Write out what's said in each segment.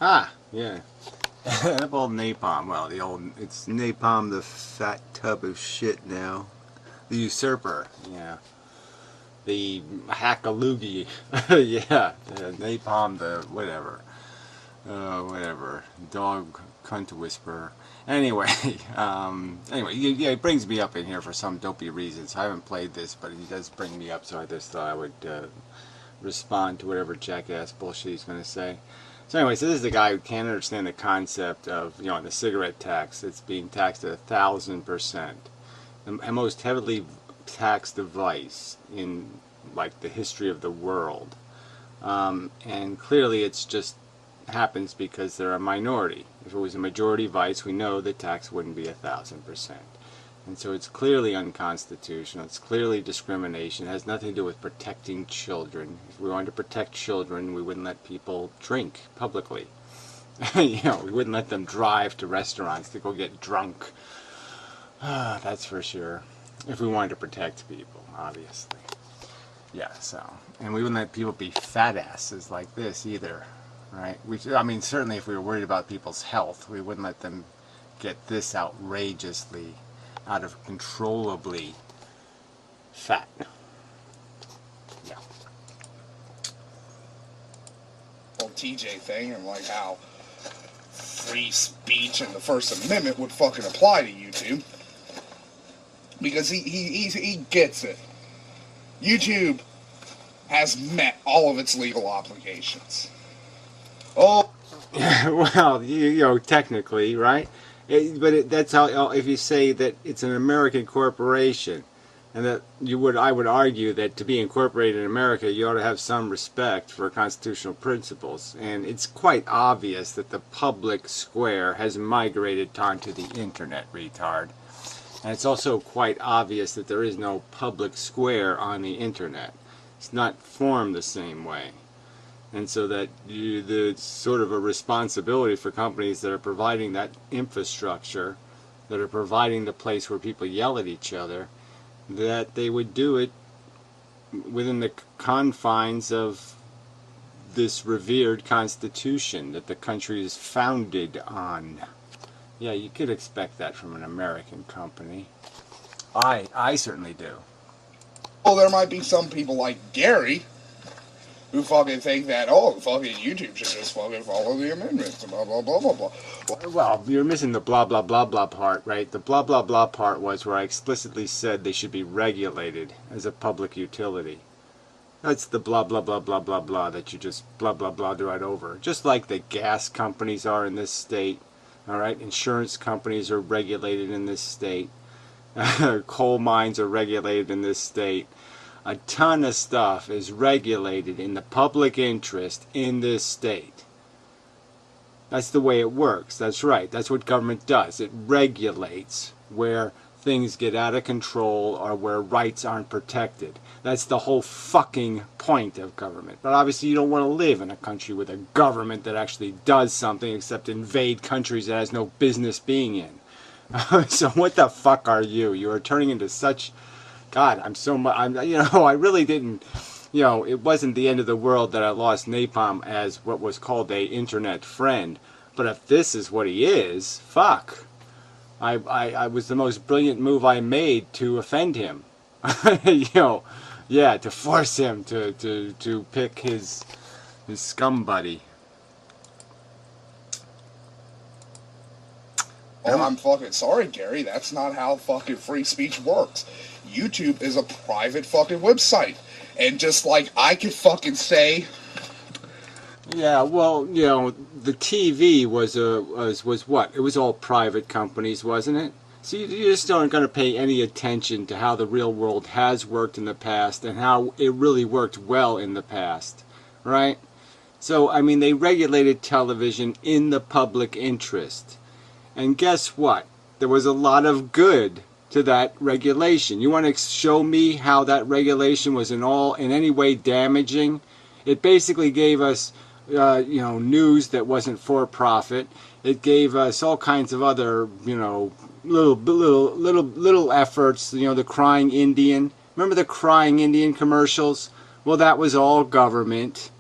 Ah, yeah. That old napalm. Well, it's napalm the fat tub of shit now. The usurper, yeah. The hackaloogie, yeah. The napalm the whatever. Whatever. Dog cunt whisperer. Anyway, anyway, yeah, it brings me up in here for some dopey reasons. I haven't played this, but he does bring me up, so I just thought I would respond to whatever jackass bullshit he's going to say. So anyway, so this is the guy who can't understand the concept of, the cigarette tax. It's being taxed at 1,000%. The most heavily taxed device in, like, the history of the world. And clearly it's just happens because they're a minority. If it was a majority vice, we know the tax wouldn't be 1,000%. And so it's clearly unconstitutional. It's clearly discrimination. It has nothing to do with protecting children. If we wanted to protect children, we wouldn't let people drink publicly. We wouldn't let them drive to restaurants to go get drunk. That's for sure. If we wanted to protect people, obviously. Yeah, so. And we wouldn't let people be fat asses like this either. Right? I mean, certainly if we were worried about people's health, we wouldn't let them get this outrageously, out of controllably fat. Yeah. Well, TJ thing and like how free speech and the First Amendment would fucking apply to YouTube. Because he gets it. YouTube has met all of its legal obligations. Oh, well, technically, right? That's how. If you say that it's an American corporation, and that I would argue that to be incorporated in America, you ought to have some respect for constitutional principles. And it's quite obvious that the public square has migrated onto the internet, retard. And it's also quite obvious that there is no public square on the internet. It's not formed the same way. And so that there's sort of a responsibility for companies that are providing that infrastructure, that are providing the place where people yell at each other, that they would do it within the confines of this revered Constitution that the country is founded on. Yeah, you could expect that from an American company. I certainly do. Well, there might be some people like Gary who fucking think that, fucking YouTube should just fucking follow the amendments, blah, blah, blah, blah, blah. Well, you're missing the blah, blah, blah, blah part, right? The blah, blah, blah part was where I explicitly said they should be regulated as a public utility. That's the blah, blah, blah, blah, blah, blah that you just blah, blah, blah right over. Just like the gas companies are in this state, all right? Insurance companies are regulated in this state. Coal mines are regulated in this state. A ton of stuff is regulated in the public interest in this state. That's the way it works. That's right. That's what government does. It regulates where things get out of control or where rights aren't protected. That's the whole fucking point of government. But obviously you don't want to live in a country with a government that actually does something except invade countries it has no business being in. So what the fuck are you? You are turning into such... God, I really didn't, it wasn't the end of the world that I lost Napalm as what was called a internet friend. But if this is what he is, fuck. I was the most brilliant move I made to offend him. Yeah, to force him to pick his scum buddy. Oh, I'm fucking sorry, Gary. That's not how fucking free speech works. YouTube is a private fucking website. And just like I could fucking say... Yeah, well, the TV was what? It was all private companies, wasn't it? So you just aren't going to pay any attention to how the real world has worked in the past and how it really worked well in the past, right? So, I mean, they regulated television in the public interest. And guess what? There was a lot of good to that regulation. You want to show me how that regulation was in any way damaging? It basically gave us, news that wasn't for profit. It gave us all kinds of other, little efforts. The crying Indian. Remember the crying Indian commercials? Well, that was all government.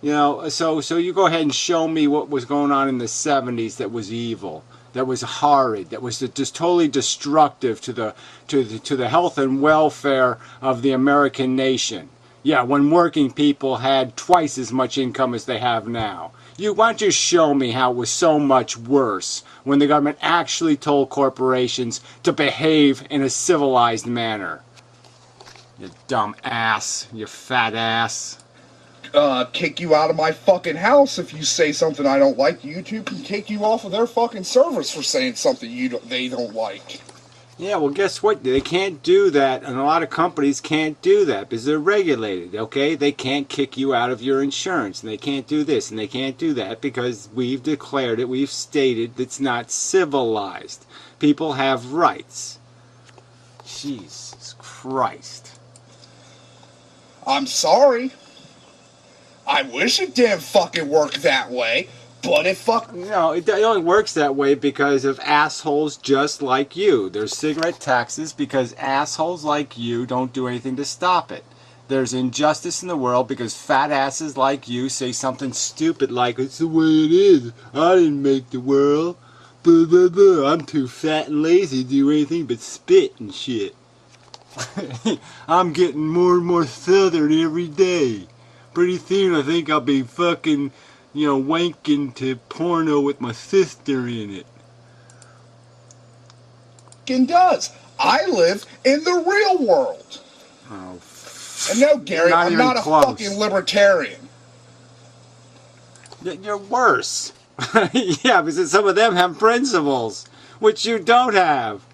You know, so you go ahead and show me what was going on in the 70s that was evil, that was horrid, that was just totally destructive to the health and welfare of the American nation. Yeah, when working people had twice as much income as they have now. Why don't you show me how it was so much worse when the government actually told corporations to behave in a civilized manner? You dumb ass, you fat ass. Kick you out of my fucking house if you say something I don't like. YouTube can kick you off of their fucking servers for saying something they don't like. Yeah, well, guess what? They can't do that, and a lot of companies can't do that because they're regulated, okay? They can't kick you out of your insurance, and they can't do this, and they can't do that because we've declared it, we've stated it's not civilized. People have rights. Jesus Christ. I'm sorry. I wish it didn't fucking work that way, but it No, it only works that way because of assholes just like you. There's cigarette taxes because assholes like you don't do anything to stop it. There's injustice in the world because fat asses like you say something stupid like, it's the way it is. I didn't make the world. Blah, blah, blah. I'm too fat and lazy to do anything but spit and shit. I'm getting more and more southern every day. Pretty soon I think I'll be fucking, wanking to porno with my sister in it. Does. I live in the real world. Oh, and no, Gary, I'm not a fucking libertarian. You're worse. Yeah, because some of them have principles, which you don't have.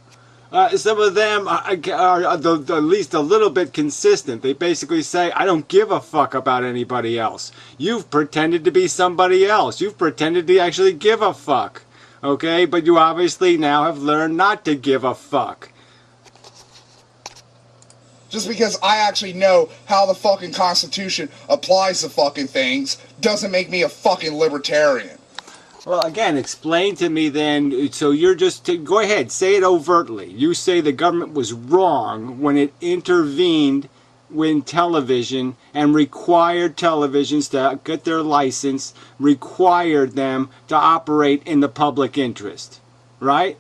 Some of them are at least a little bit consistent. They basically say, I don't give a fuck about anybody else. You've pretended to be somebody else. You've pretended to actually give a fuck. Okay? But you obviously now have learned not to give a fuck. Just because I actually know how the fucking Constitution applies to fucking things doesn't make me a fucking libertarian. Well, again, explain to me then, so you're just, go ahead, say it overtly. You say the government was wrong when it intervened in television and required televisions to get their license, required them to operate in the public interest, right?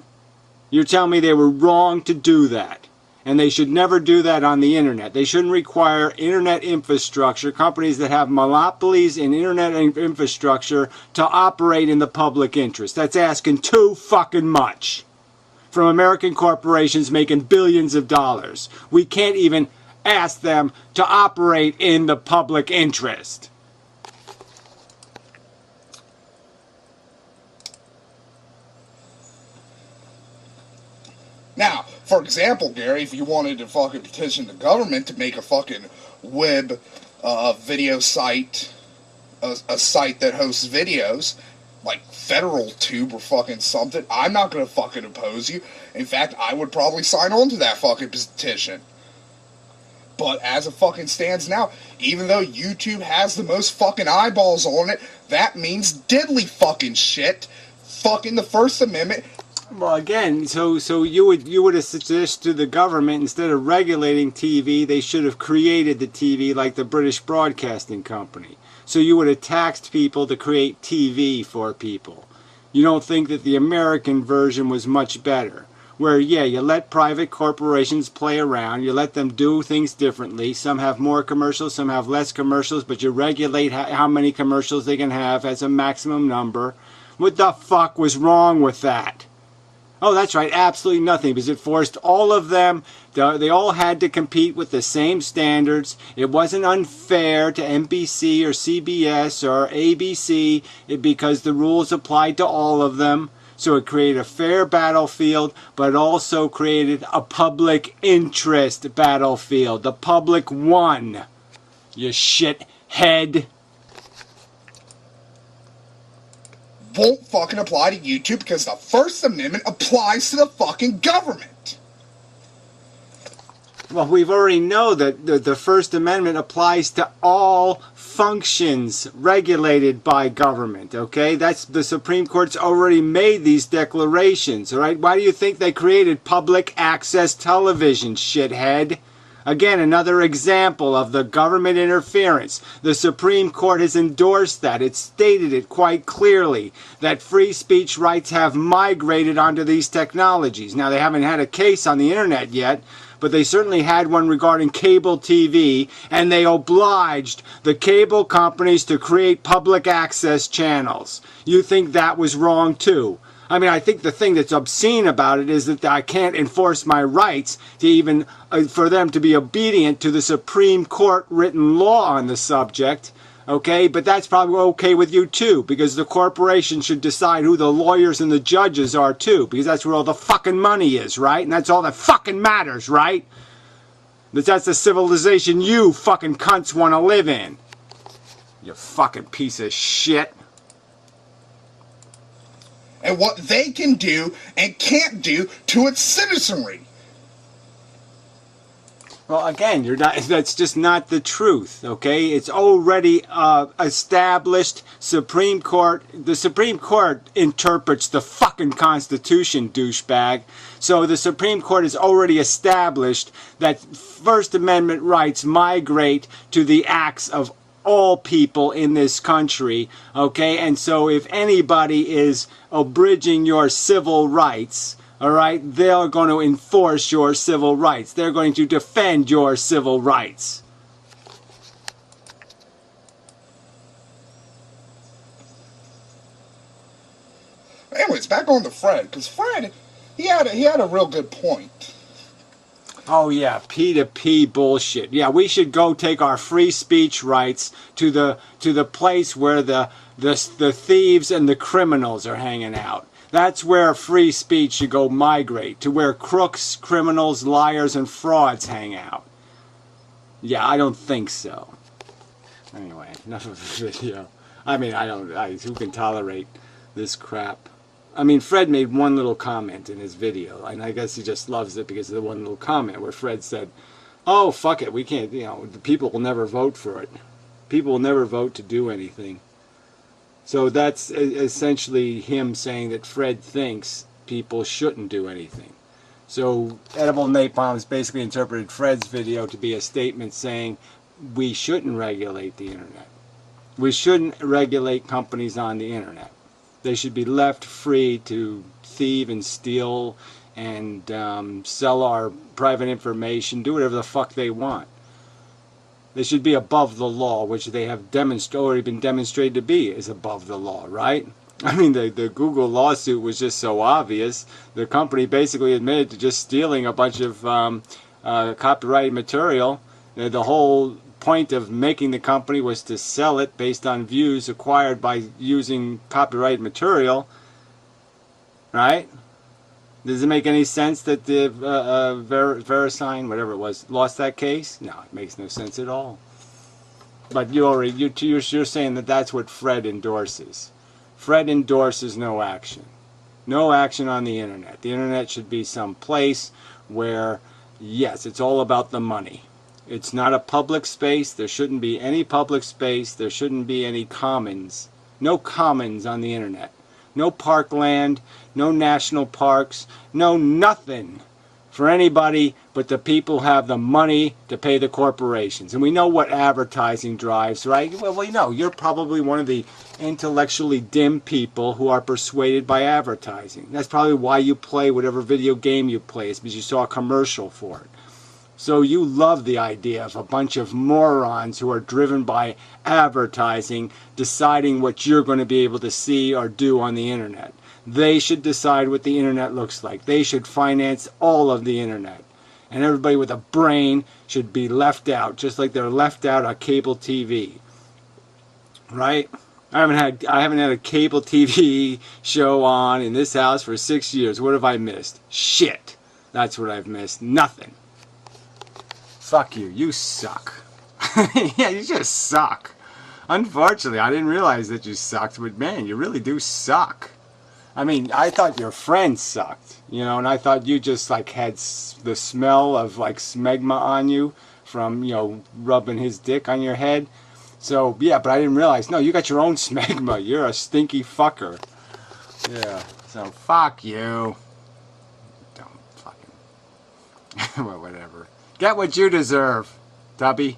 You're telling me they were wrong to do that. And they should never do that on the internet. They shouldn't require internet infrastructure, companies that have monopolies in internet infrastructure, to operate in the public interest. That's asking too fucking much from American corporations making billions of dollars. We can't even ask them to operate in the public interest. Now, for example, Gary, if you wanted to fucking petition the government to make a fucking web video site, a site that hosts videos, like Federal Tube or fucking something, I'm not gonna fucking oppose you. In fact, I would probably sign on to that fucking petition. But as it fucking stands now, even though YouTube has the most fucking eyeballs on it, that means diddly fucking shit. Fucking the First Amendment. Well, again, so you would have suggested to the government, instead of regulating TV, they should have created the TV like the British Broadcasting Company. So you would have taxed people to create TV for people. You don't think that the American version was much better? Where, yeah, you let private corporations play around, you let them do things differently. Some have more commercials, some have less commercials, but you regulate how many commercials they can have as a maximum number. What the fuck was wrong with that? Oh, that's right, absolutely nothing, because it forced all of them, they all had to compete with the same standards. It wasn't unfair to NBC or CBS or ABC because the rules applied to all of them. So it created a fair battlefield, but it also created a public interest battlefield. The public won, you shithead. Won't fucking apply to YouTube because the First Amendment applies to the fucking government. Well, we've already know that the First Amendment applies to all functions regulated by government, okay? That's the Supreme Court's already made these declarations, all right? Why do you think they created public access television, shithead? Again, another example of the government interference. The Supreme Court has endorsed that. It stated it quite clearly that free speech rights have migrated onto these technologies. Now, they haven't had a case on the internet yet, but they certainly had one regarding cable TV, and they obliged the cable companies to create public access channels. You think that was wrong too? I mean, I think the thing that's obscene about it is that I can't enforce my rights to even, for them to be obedient to the Supreme Court written law on the subject, okay? But that's probably okay with you too, because the corporation should decide who the lawyers and the judges are too, because that's where all the fucking money is, right? And that's all that fucking matters, right? That's the civilization you fucking cunts want to live in. You fucking piece of shit. And what they can do and can't do to its citizenry. Well, again, that's just not the truth, okay? It's already established. Supreme Court. The Supreme Court interprets the fucking Constitution, douchebag. So the Supreme Court has already established that First Amendment rights migrate to the acts of all people in this country, okay? And so if anybody is abridging your civil rights, all right, they're going to enforce your civil rights. They're going to defend your civil rights. Anyways, back on to Fred, because Fred, he had a real good point. Oh yeah, P2P bullshit. Yeah, we should go take our free speech rights to the place where the thieves and the criminals are hanging out. That's where free speech should go migrate, to where crooks, criminals, liars, and frauds hang out. Yeah, I don't think so. Anyway, enough of the video. I mean, who can tolerate this crap? I mean, Fred made one little comment in his video, and I guess he just loves it because of the one little comment where Fred said, oh, fuck it, we can't, the people will never vote for it. People will never vote to do anything. So that's essentially him saying that Fred thinks people shouldn't do anything. So Edible Napalm's basically interpreted Fred's video to be a statement saying we shouldn't regulate the internet. We shouldn't regulate companies on the internet. They should be left free to thieve and steal and sell our private information, do whatever the fuck they want. They should be above the law, which they have already been demonstrated to be is above the law, right? I mean, the Google lawsuit was just so obvious. The company basically admitted to just stealing a bunch of copyrighted material. The whole point of making the company was to sell it based on views acquired by using copyrighted material, right? Does it make any sense that the VeriSign, whatever it was, lost that case? No, it makes no sense at all. But you're saying that that's what Fred endorses. Fred endorses no action. No action on the internet. The internet should be some place where, yes, it's all about the money. It's not a public space. There shouldn't be any public space. There shouldn't be any commons. No commons on the internet. No parkland, no national parks, no nothing for anybody but the people who have the money to pay the corporations. And we know what advertising drives, right? Well, you're probably one of the intellectually dim people who are persuaded by advertising. That's probably why you play whatever video game you play. It's because you saw a commercial for it. So you love the idea of a bunch of morons who are driven by advertising deciding what you're going to be able to see or do on the internet. They should decide what the internet looks like. They should finance all of the internet. And everybody with a brain should be left out, just like they're left out on cable TV. Right? I haven't had a cable TV show on in this house for 6 years. What have I missed? Shit. That's what I've missed. Nothing. Fuck you. You suck. Yeah, you just suck. Unfortunately, I didn't realize that you sucked, but man, you really do suck. I mean, I thought your friend sucked, and I thought you just like had the smell of like smegma on you from, rubbing his dick on your head. So, yeah, but I didn't realize, no, you got your own smegma. You're a stinky fucker. Yeah, so fuck you. Don't fucking, well, whatever. Get what you deserve, Tubby.